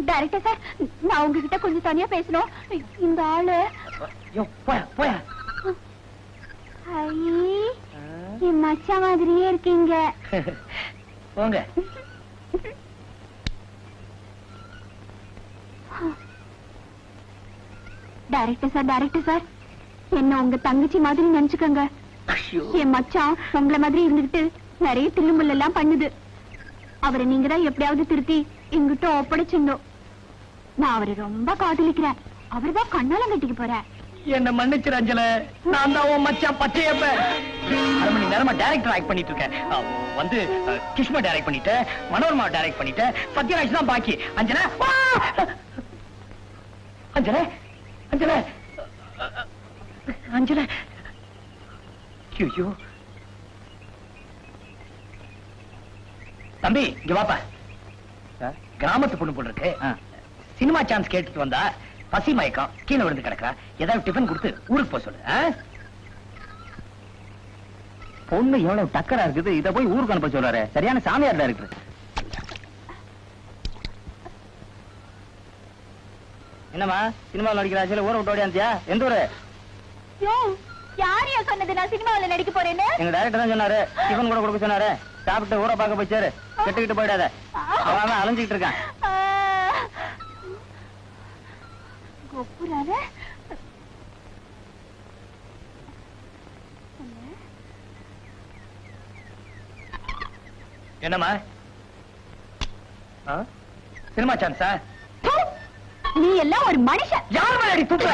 Director sir, நான் உங்ககிட்ட கொஞ்சம் தனியா பேசணும். இந்த ஆளு என் மச்சா மாதிரியே இருக்கீங்க. போங்க. டைரக்டர் சார், என்ன உங்க தங்கச்சி மாதிரி நினைச்சுக்கோங்க. என் மச்சான் உங்களை மாதிரி இருந்துகிட்டு நிறைய தில்லுமுள்ள எல்லாம் பண்ணுது. அவரை நீங்க தான் எப்படியாவது திருத்தி எங்கிட்ட ஒப்படைச்சிடணும். நான் அவரை ரொம்ப காதலிக்கிறேன். அவர்தான் கண்ணாலம் கட்டிக்கு போறேன். என்ன மன்னிச்சிரு அஞ்சல, நான் தான் உன் மச்சான் பச்சையப்ப. 1/2 மணி நேரமா டைரக்டர் ஆக்ட் பண்ணிட்டு இருக்கேன். வந்து கிஷ்மா டைரக்ட் பண்ணிட்டேன், மனோரமா டைரக்ட் பண்ணிட்டேன், சத்யராஜ் தான் பாக்கி. அஞ்சல அஞ்சல அஞ்சல அஞ்சல ஐயோ தம்பி, இங்க வாப்பா. கிராமத்து பொண்ணு போல இருக்கு. சினிமா சான்ஸ் கேட்டுட்டு வந்தா பசி மயக்கம், கீழே விழுந்து கிடக்கா. ஏதாவது டிஃபன் கொடுத்து ஊருக்கு போக சொல்லு. பொண்ணு எவ்வளவு டக்கரா இருக்குது, இத போய் ஊருக்கு அனுப்ப சொல்றாரு. சரியான சாமியார் தான் இருக்கு. என்னமா சினிமாவில் நடிக்கிறாச்சு, ஊரை விட்டு ஓடியாந்தியா? எந்த ஊரு? யாரையா சொன்னது நான் சினிமாவில் நடிக்க போறேன்னு? எங்க டைரக்டர் தான் சொன்னாரு. டிஃபன் கூட கொடுக்க சொன்னாரு. சாப்பிட்டு ஊரை பார்க்க போய் சேரு. கெட்டுக்கிட்டு போயிடாத. அவன் அலைஞ்சிட்டு இருக்கான். என்னம்மா சினிமா சான்ஸா? நீ எல்லாம் ஒரு மனுஷன். யார் மேலடி துப்புற?